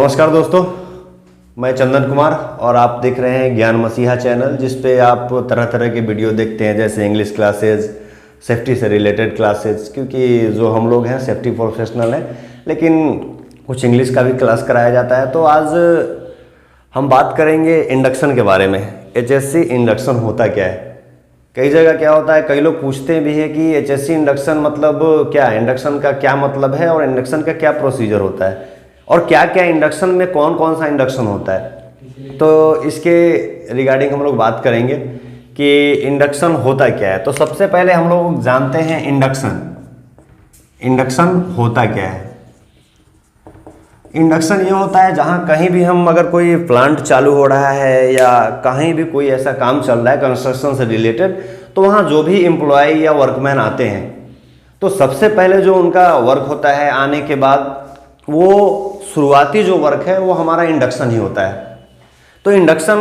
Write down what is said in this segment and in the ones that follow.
नमस्कार दोस्तों, मैं चंदन कुमार और आप देख रहे हैं ज्ञान मसीहा चैनल, जिस पे आप तरह तरह के वीडियो देखते हैं, जैसे इंग्लिश क्लासेस, सेफ्टी से रिलेटेड क्लासेस, क्योंकि जो हम लोग हैं सेफ्टी प्रोफेशनल हैं, लेकिन कुछ इंग्लिश का भी क्लास कराया जाता है। तो आज हम बात करेंगे इंडक्शन के बारे में। एचएससी इंडक्शन होता क्या है। कई जगह क्या होता है, कई लोग पूछते भी हैं कि एचएससी इंडक्शन मतलब क्या है, इंडक्शन का क्या मतलब है और इंडक्शन का क्या प्रोसीजर होता है और क्या क्या इंडक्शन में कौन कौन सा इंडक्शन होता है। तो इसके रिगार्डिंग हम लोग बात करेंगे कि इंडक्शन होता क्या है। तो सबसे पहले हम लोग जानते हैं इंडक्शन होता क्या है। इंडक्शन ये होता है जहाँ कहीं भी हम अगर कोई प्लांट चालू हो रहा है या कहीं भी कोई ऐसा काम चल रहा है कंस्ट्रक्शन से रिलेटेड, तो वहाँ जो भी एम्प्लॉय या वर्कमैन आते हैं, तो सबसे पहले जो उनका वर्क होता है, आने के बाद वो शुरुआती जो वर्क है वो हमारा इंडक्शन ही होता है। तो इंडक्शन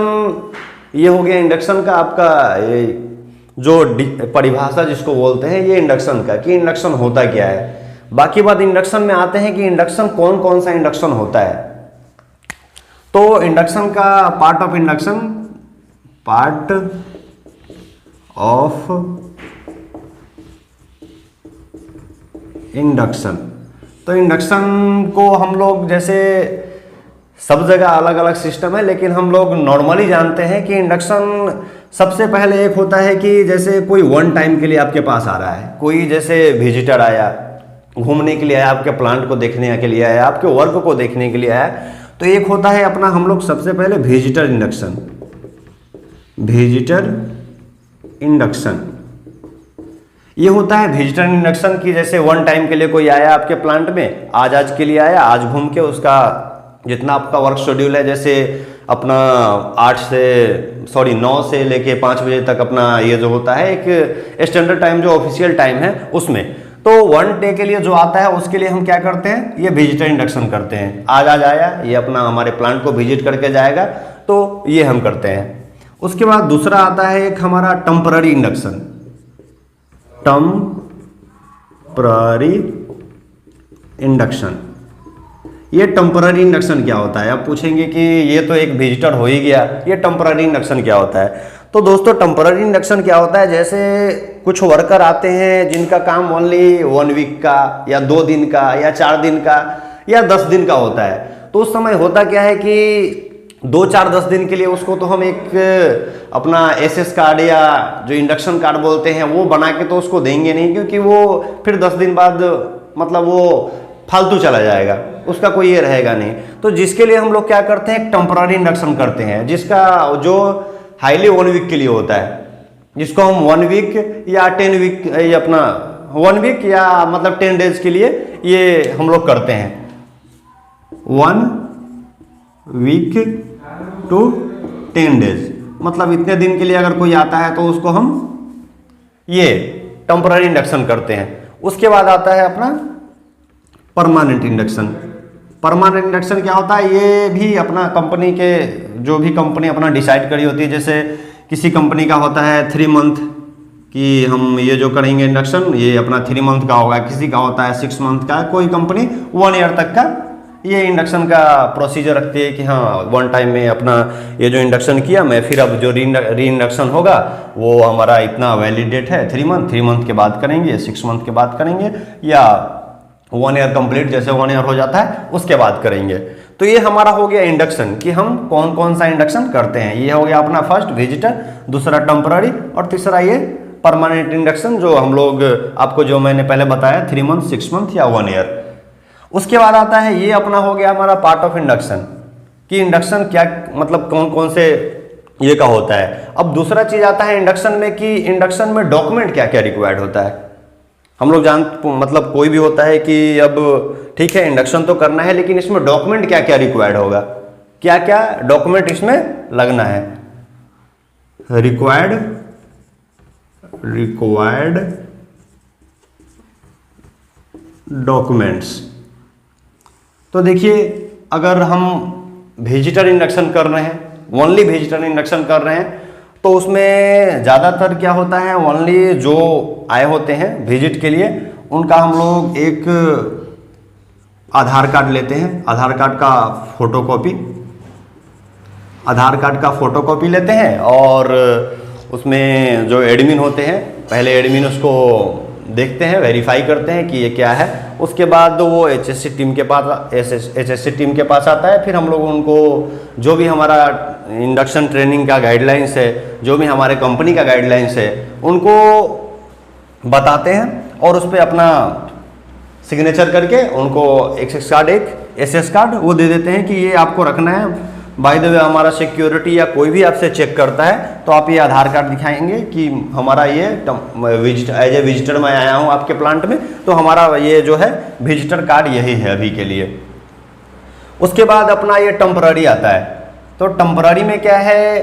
ये हो गया इंडक्शन का आपका ये जो परिभाषा जिसको बोलते हैं, ये इंडक्शन का कि इंडक्शन होता क्या है। बाकी बात इंडक्शन में आते हैं कि इंडक्शन कौन कौन सा इंडक्शन होता है। तो इंडक्शन का पार्ट ऑफ इंडक्शन। तो इंडक्शन को हम लोग जैसे सब जगह अलग अलग सिस्टम है, लेकिन हम लोग नॉर्मली जानते हैं कि इंडक्शन सबसे पहले एक होता है कि जैसे कोई वन टाइम के लिए आपके पास आ रहा है, कोई जैसे विजिटर आया, घूमने के लिए आया, आपके प्लांट को देखने के लिए आया, आपके वर्क को देखने के लिए आया, तो एक होता है अपना हम लोग सबसे पहले विजिटर इंडक्शन। ये होता है विजिटर इंडक्शन की जैसे वन टाइम के लिए कोई आया आपके प्लांट में, आज के लिए आया, आज घूम के उसका जितना आपका वर्क शेड्यूल है, जैसे अपना 9 से लेके 5 बजे तक अपना ये जो होता है एक स्टैंडर्ड टाइम जो ऑफिशियल टाइम है उसमें, तो वन डे के लिए जो आता है उसके लिए हम क्या करते हैं, ये विजिटर इंडक्शन करते हैं। आज आया, ये अपना हमारे प्लांट को विजिट करके जाएगा, तो ये हम करते हैं। उसके बाद दूसरा आता है एक हमारा टेम्पररी इंडक्शन। ये टेम्पररी इंडक्शन क्या होता है। आप पूछेंगे कि ये तो एक विजिटर हो ही गया, ये टेम्पररी इंडक्शन क्या होता है। तो दोस्तों टेम्पररी इंडक्शन क्या होता है, जैसे कुछ वर्कर आते हैं जिनका काम ओनली 1 वीक का या 2 दिन का या 4 दिन का या 10 दिन का होता है। तो उस समय होता क्या है कि 2, 4, 10 दिन के लिए उसको तो हम एक अपना एसएस कार्ड या जो इंडक्शन कार्ड बोलते हैं वो बना के तो उसको देंगे नहीं, क्योंकि वो फिर 10 दिन बाद मतलब वो फालतू चला जाएगा, उसका कोई ये रहेगा नहीं। तो जिसके लिए हम लोग क्या करते हैं, एक टेम्पररी इंडक्शन करते हैं, जिसका जो हाईली 1 वीक के लिए होता है, जिसको हम 1 वीक या 10 वीक या अपना 1 वीक या मतलब 10 डेज के लिए ये हम लोग करते हैं। 1 वीक टू 10 डेज मतलब इतने दिन के लिए अगर कोई आता है तो उसको हम ये टेम्पररी इंडक्शन करते हैं। उसके बाद आता है अपना परमानेंट इंडक्शन। परमानेंट इंडक्शन क्या होता है, ये भी अपना कंपनी के जो भी कंपनी अपना डिसाइड करी होती है, जैसे किसी कंपनी का होता है 3 मंथ कि हम ये जो करेंगे इंडक्शन ये अपना 3 मंथ का होगा, किसी का होता है 6 मंथ का, कोई कंपनी 1 ईयर तक का ये इंडक्शन का प्रोसीजर रखती है कि हाँ वन टाइम में अपना ये जो इंडक्शन किया मैं फिर अब जो री इंडक्शन होगा वो हमारा इतना वैलिडेट है 3 मंथ के बाद करेंगे, 6 मंथ के बाद करेंगे या 1 ईयर कंप्लीट, जैसे 1 ईयर हो जाता है उसके बाद करेंगे। तो ये हमारा हो गया इंडक्शन कि हम कौन कौन सा इंडक्शन करते हैं। ये हो गया अपना फर्स्ट विजिटर, दूसरा टेम्पररी और तीसरा ये परमानेंट इंडक्शन जो हम लोग आपको जो मैंने पहले बताया 3 मंथ, 6 मंथ या 1 ईयर। उसके बाद आता है ये अपना हो गया हमारा पार्ट ऑफ इंडक्शन कि इंडक्शन क्या मतलब कौन कौन से ये का होता है। अब दूसरा चीज आता है इंडक्शन में कि इंडक्शन में डॉक्यूमेंट क्या क्या रिक्वायर्ड होता है। हम लोग मतलब कोई भी होता है कि अब ठीक है इंडक्शन तो करना है, लेकिन इसमें डॉक्यूमेंट क्या क्या रिक्वायर्ड होगा, क्या क्या डॉक्यूमेंट इसमें लगना है। Required documents. तो देखिए अगर हम विजिटर इंडक्शन कर रहे हैं, ओनली विजिटर इंडक्शन कर रहे हैं, तो उसमें ज़्यादातर क्या होता है, ओनली जो आए होते हैं विजिट के लिए उनका हम लोग एक आधार कार्ड लेते हैं, आधार कार्ड का फोटोकॉपी लेते हैं और उसमें जो एडमिन होते हैं, पहले एडमिन उसको देखते हैं, वेरीफाई करते हैं कि ये क्या है। उसके बाद वो एचएससी टीम के पास आता है। फिर हम लोग उनको जो भी हमारा इंडक्शन ट्रेनिंग का गाइडलाइंस है, जो भी हमारे कंपनी का गाइडलाइंस है, उनको बताते हैं और उस पर अपना सिग्नेचर करके उनको एक्सेस कार्ड, एक एसएस कार्ड वो दे देते हैं कि ये आपको रखना है। बाय द वे हमारा सिक्योरिटी या कोई भी आपसे चेक करता है तो आप ये आधार कार्ड दिखाएंगे कि हमारा ये एज ए विजिटर मैं आया हूँ आपके प्लांट में, तो हमारा ये जो है विजिटर कार्ड यही है अभी के लिए। उसके बाद अपना ये टेम्पररी आता है। तो टेम्पररी में क्या है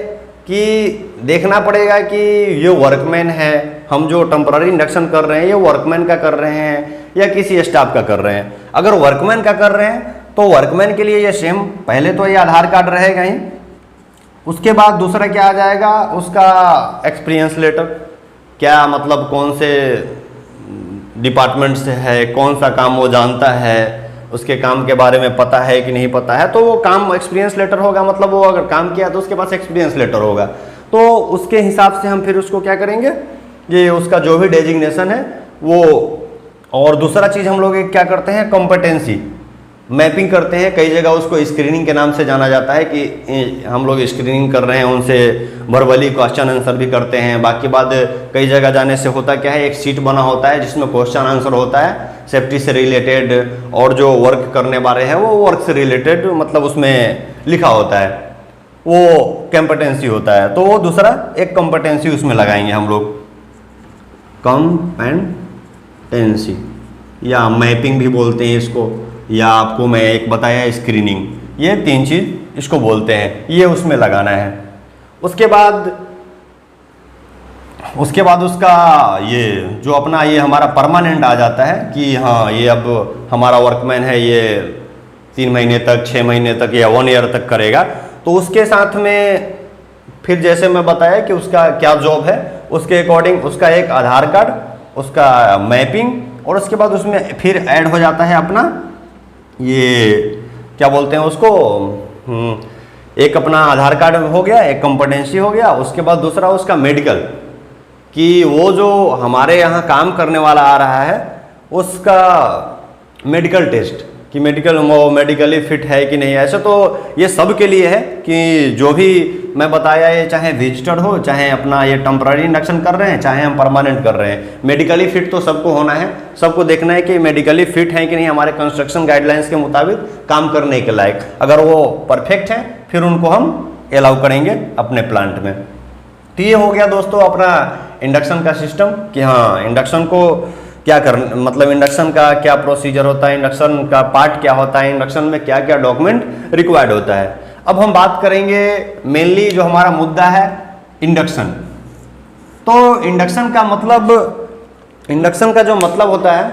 कि देखना पड़ेगा कि ये वर्कमैन है, हम जो टेम्पररी इंडक्शन कर रहे हैं ये वर्कमैन का कर रहे हैं या किसी स्टाफ का कर रहे हैं। अगर वर्कमैन का कर रहे हैं तो वर्कमैन के लिए ये सेम, पहले तो ये आधार कार्ड रहेगा ही। उसके बाद दूसरा क्या आ जाएगा, उसका एक्सपीरियंस लेटर, क्या मतलब कौन से डिपार्टमेंट से है, कौन सा काम वो जानता है, उसके काम के बारे में पता है कि नहीं पता है, तो वो काम एक्सपीरियंस लेटर होगा। मतलब वो अगर काम किया तो उसके पास एक्सपीरियंस लेटर होगा। तो उसके हिसाब से हम फिर उसको क्या करेंगे, ये उसका जो भी डेजिग्नेशन है वो। और दूसरा चीज़ हम लोग क्या करते हैं, कॉम्पिटेंसी मैपिंग करते हैं। कई जगह उसको स्क्रीनिंग के नाम से जाना जाता है कि हम लोग स्क्रीनिंग कर रहे हैं, उनसे वर्बली क्वेश्चन आंसर भी करते हैं। बाकी बात कई जगह जाने से होता क्या है, एक शीट बना होता है जिसमें क्वेश्चन आंसर होता है सेफ्टी से रिलेटेड, और जो वर्क करने वाले हैं वो वर्क से रिलेटेड मतलब उसमें लिखा होता है, वो कॉम्पिटेंसी होता है। तो वो दूसरा एक कॉम्पिटेंसी उसमें लगाएंगे हम लोग, कॉम्पिटेंसी या मैपिंग भी बोलते हैं इसको, या आपको मैं एक बताया स्क्रीनिंग, ये तीन चीज़ इसको बोलते हैं, ये उसमें लगाना है। उसके बाद उसका ये जो अपना ये हमारा परमानेंट आ जाता है कि हाँ ये अब हमारा वर्कमैन है, ये 3 महीने तक, 6 महीने तक या 1 ईयर तक करेगा। तो उसके साथ में फिर जैसे मैं बताया कि उसका क्या जॉब है, उसके अकॉर्डिंग उसका एक आधार कार्ड, उसका मैपिंग, और उसके बाद उसमें फिर ऐड हो जाता है अपना ये क्या बोलते हैं उसको, एक अपना आधार कार्ड हो गया, एक कॉम्पिटेंसी हो गया। उसके बाद दूसरा उसका मेडिकल, कि वो जो हमारे यहाँ काम करने वाला आ रहा है उसका मेडिकल टेस्ट, कि मेडिकली फिट है कि नहीं। ऐसे तो ये सब के लिए है कि जो भी मैं बताया, ये चाहे विजिटर हो, चाहे अपना ये टेम्पररी इंडक्शन कर रहे हैं, चाहे हम परमानेंट कर रहे हैं, मेडिकली फिट तो सबको होना है। सबको देखना है कि मेडिकली फिट है कि नहीं, हमारे कंस्ट्रक्शन गाइडलाइंस के मुताबिक काम करने के लायक। अगर वो परफेक्ट है फिर उनको हम अलाउ करेंगे अपने प्लांट में। तो ये हो गया दोस्तों अपना इंडक्शन का सिस्टम, कि हाँ इंडक्शन को क्या करना, मतलब इंडक्शन का क्या प्रोसीजर होता है, इंडक्शन का पार्ट क्या होता है, इंडक्शन में क्या क्या डॉक्यूमेंट रिक्वायर्ड होता है। अब हम बात करेंगे मेनली जो हमारा मुद्दा है इंडक्शन। तो इंडक्शन का जो मतलब होता है